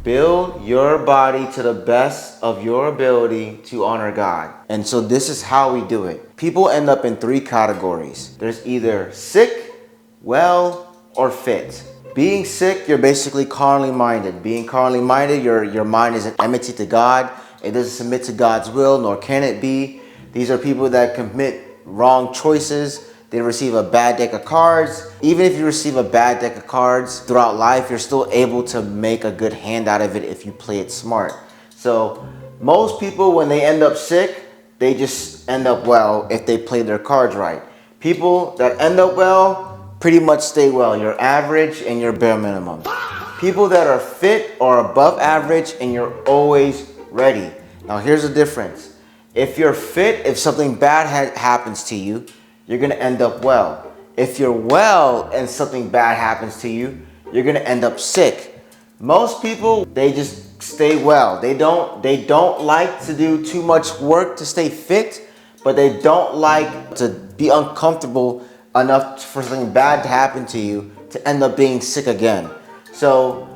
Build your body to the best of your ability to honor God. And so this is how we do it. People end up in 3 categories. There's either sick, well, or fit. Being sick, you're basically carnally minded. Being carnally minded, your mind is an enmity to God. It doesn't submit to God's will, nor can it be. These are people that commit wrong choices. They receive a bad deck of cards. Even if you receive a bad deck of cards throughout life, you're still able to make a good hand out of it if you play it smart. So most people, when they end up sick, they just end up well if they play their cards right. People that end up well pretty much stay well. You're average and you're bare minimum. People that are fit or above average and you're always ready. Now here's the difference. If you're fit, if something bad happens to you, you're going to end up well. If you're well and something bad happens to you, you're going to end up sick. Most people, they just stay well. They don't like to do too much work to stay fit, but they don't like to be uncomfortable enough for something bad to happen to you to end up being sick again. So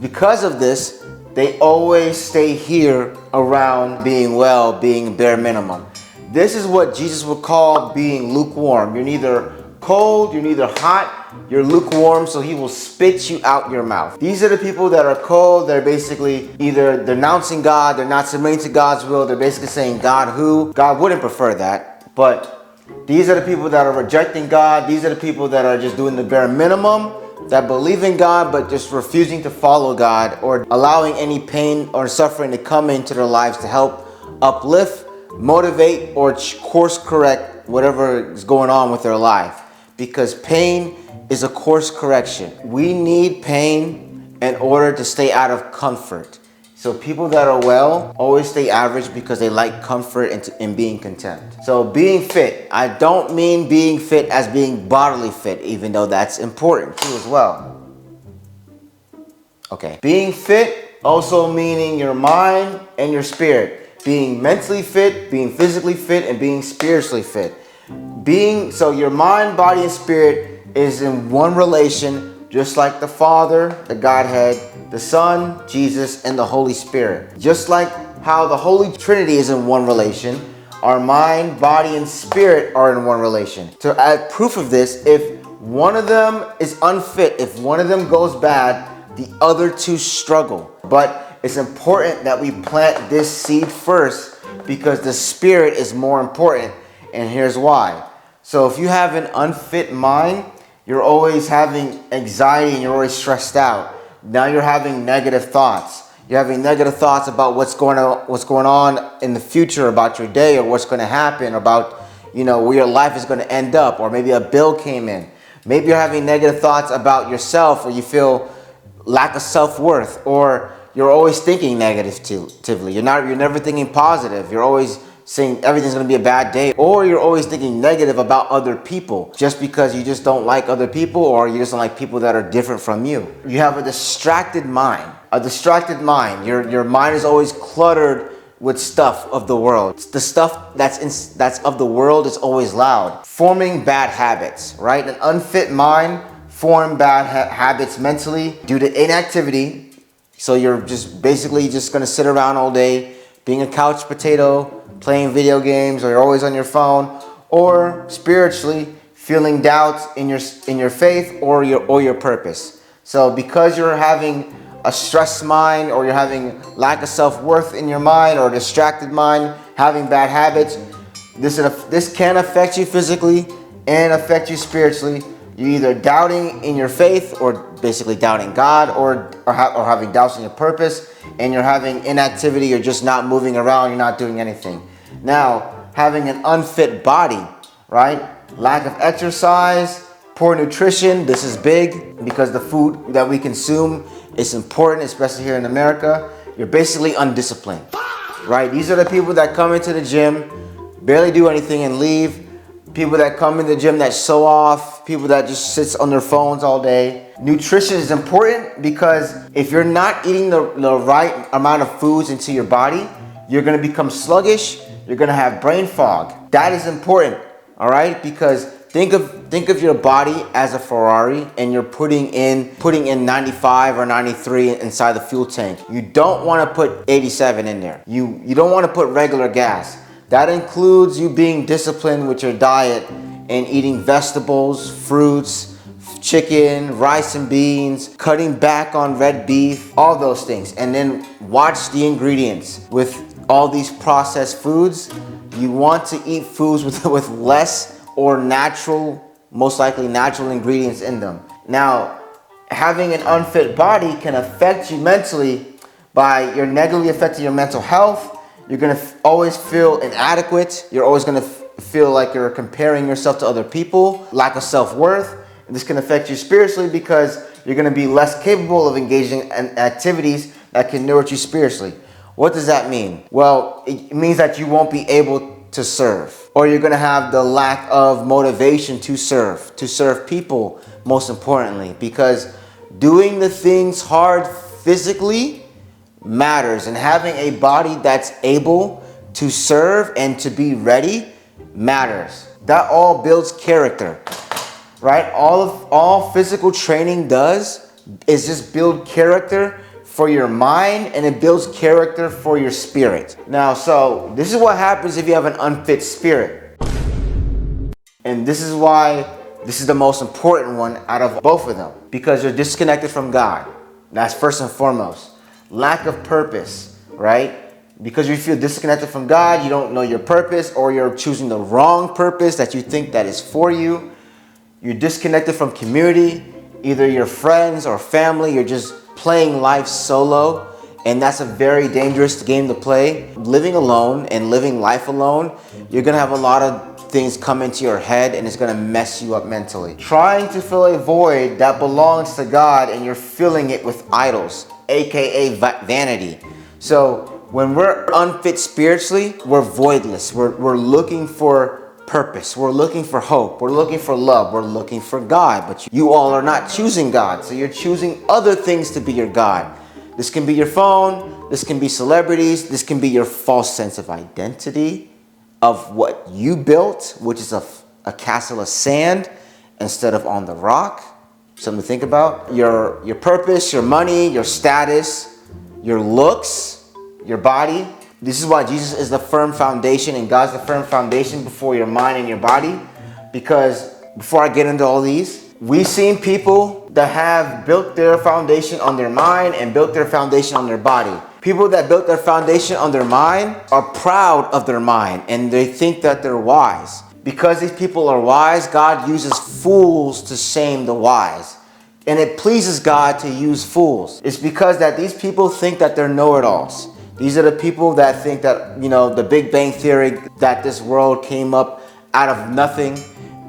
because of this, they always stay here around being well, being bare minimum. This is what Jesus would call being lukewarm. You're neither cold, you're neither hot, you're lukewarm, so he will spit you out your mouth. These are the people that are cold. They're basically either denouncing God, they're not submitting to God's will, they're basically saying, God who? God wouldn't prefer that. But these are the people that are rejecting God. These are the people that are just doing the bare minimum, that believe in God but just refusing to follow God or allowing any pain or suffering to come into their lives to help uplift, motivate, or course correct whatever is going on with their life. Because pain is a course correction. We need pain in order to stay out of comfort. So people that are well always stay average because they like comfort and being content. So being fit, I don't mean being fit as being bodily fit, even though that's important too as well. Okay. Being fit also meaning your mind and your spirit. Being mentally fit, being physically fit, and being spiritually fit. So your mind, body, and spirit is in one relation, just like the Father, the Godhead, the Son, Jesus, and the Holy Spirit. Just like how the Holy Trinity is in one relation, our mind, body, and spirit are in one relation. To add proof of this, if one of them is unfit, if one of them goes bad, the other two struggle. But it's important that we plant this seed first because the spirit is more important, and here's why. So if you have an unfit mind, you're always having anxiety and you're always stressed out. Now you're having negative thoughts. You're having negative thoughts about what's going on in the future, about your day, or what's going to happen, about where your life is going to end up, or maybe a bill came in. Maybe you're having negative thoughts about yourself, or you feel lack of self-worth, or you're always thinking negatively. You're never thinking positive. You're always saying everything's going to be a bad day, or you're always thinking negative about other people just because you just don't like other people, or you just don't like people that are different from you. You have a distracted mind. Your mind is always cluttered with stuff of the world. The stuff that's of the world is always loud, forming bad habits, right? An unfit mind form bad habits mentally due to inactivity. So you're just basically just going to sit around all day being a couch potato, playing video games, or you're always on your phone, or spiritually feeling doubts in your faith or your purpose. So because you're having a stressed mind, or you're having lack of self-worth in your mind, or a distracted mind, having bad habits, this can affect you physically and affect you spiritually. You're either doubting in your faith, or basically doubting God, or having doubts in your purpose, and you're having inactivity. You're just not moving around. You're not doing anything. Now, having an unfit body, right? Lack of exercise, poor nutrition. This is big because the food that we consume is important, especially here in America. You're basically undisciplined, right? These are the people that come into the gym, barely do anything and leave. People that come in the gym that show off, people that just sits on their phones all day. Nutrition is important because if you're not eating the right amount of foods into your body, you're going to become sluggish. You're going to have brain fog. That is important, all right? Because think of your body as a Ferrari, and you're putting in 95 or 93 inside the fuel tank. You don't want to put 87 in there. You don't want to put regular gas. That includes you being disciplined with your diet and eating vegetables, fruits, chicken, rice and beans, cutting back on red beef, all those things. And then watch the ingredients. With all these processed foods, you want to eat foods with less or natural, most likely natural ingredients in them. Now, having an unfit body can affect you mentally by you're negatively affecting your mental health. You're gonna always feel inadequate. You're always gonna feel like you're comparing yourself to other people, lack of self-worth. And this can affect you spiritually because you're gonna be less capable of engaging in activities that can nourish you spiritually. What does that mean? Well, it means that you won't be able to serve, or you're gonna have the lack of motivation to serve people, most importantly, because doing the things hard physically matters, and having a body that's able to serve and to be ready matters. That all builds character, right? All physical training does is just build character for your mind, and it builds character for your spirit. Now, so this is what happens if you have an unfit spirit. And this is why this is the most important one out of both of them, because you're disconnected from God. That's first and foremost. Lack of purpose, right? Because you feel disconnected from God, you don't know your purpose, or you're choosing the wrong purpose that you think that is for you. You're disconnected from community, either your friends or family. You're just playing life solo, and that's a very dangerous game to play. Living alone and living life alone, you're gonna have a lot of things come into your head, and it's gonna mess you up mentally. Trying to fill a void that belongs to God, and you're filling it with idols, aka vanity. So when we're unfit spiritually, we're voidless. We're looking for purpose. We're looking for hope. We're looking for love. We're looking for God. But you all are not choosing God. So you're choosing other things to be your God. This can be your phone. This can be celebrities. This can be your false sense of identity of what you built, which is a castle of sand instead of on the rock. Something to think about. Your purpose, your money, your status, your looks, your body. This is why Jesus is the firm foundation, and God's the firm foundation before your mind and your body. Because before I get into all these, we've seen people that have built their foundation on their mind and built their foundation on their body. People that built their foundation on their mind are proud of their mind, and they think that they're wise. Because these people are wise, God uses fools to shame the wise. And it pleases God to use fools. It's because that these people think that they're know-it-alls. These are the people that think that, the Big Bang Theory, that this world came up out of nothing,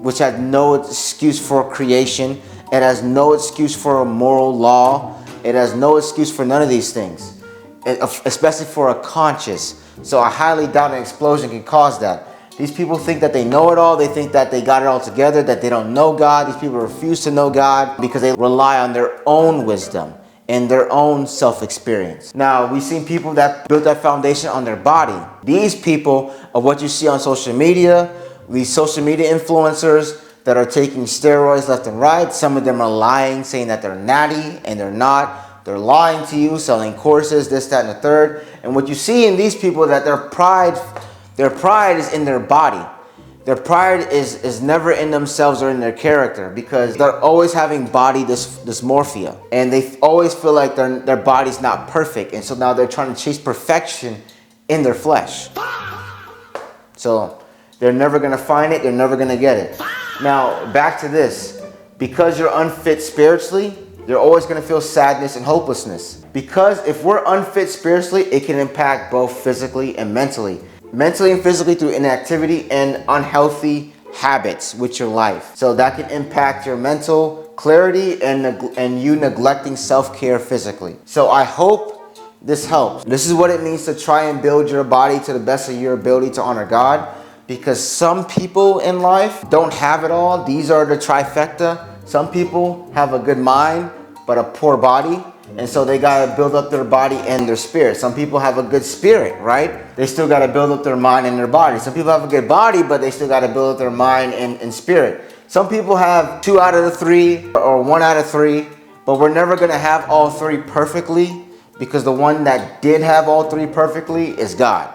which had no excuse for creation. It has no excuse for a moral law. It has no excuse for none of these things, especially for a conscience. So I highly doubt an explosion can cause that. These people think that they know it all. They think that they got it all together, that they don't know God. These people refuse to know God because they rely on their own wisdom and their own self-experience. Now, we've seen people that built that foundation on their body. These people are what you see on social media, these social media influencers that are taking steroids left and right. Some of them are lying, saying that they're natty, and they're not. They're lying to you, selling courses, this, that, and the third. And what you see in these people is that their pride is in their body. Their pride is never in themselves or in their character, because they're always having body dysmorphia, and they always feel like their body's not perfect, and so now they're trying to chase perfection in their flesh. So they're never going to find it. They're never going to get it. Now, back to this. Because you're unfit spiritually, you're always going to feel sadness and hopelessness. Because if we're unfit spiritually, it can impact both physically and mentally. Mentally and physically through inactivity and unhealthy habits with your life. So that can impact your mental clarity and you neglecting self-care physically. So I hope this helps. This is what it means to try and build your body to the best of your ability to honor God. Because some people in life don't have it all. These are the trifecta. Some people have a good mind, but a poor body. And so they got to build up their body and their spirit. Some people have a good spirit, right? They still got to build up their mind and their body. Some people have a good body, but they still got to build up their mind and spirit. Some people have 2 out of the 3 or 1 out of 3, but we're never going to have all 3 perfectly, because the one that did have all 3 perfectly is God.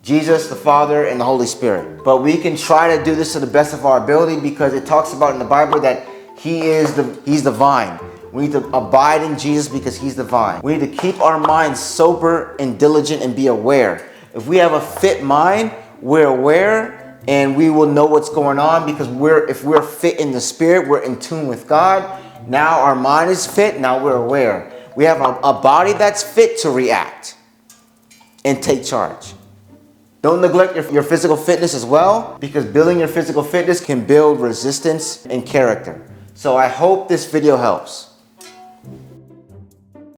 Jesus, the Father, and the Holy Spirit. But we can try to do this to the best of our ability, because it talks about in the Bible that He's the vine. We need to abide in Jesus because He's the vine. We need to keep our minds sober and diligent and be aware. If we have a fit mind, we're aware and we will know what's going on, because if we're fit in the Spirit, we're in tune with God. Now our mind is fit, now we're aware. We have a body that's fit to react and take charge. Don't neglect your physical fitness as well, because building your physical fitness can build resistance and character. So I hope this video helps.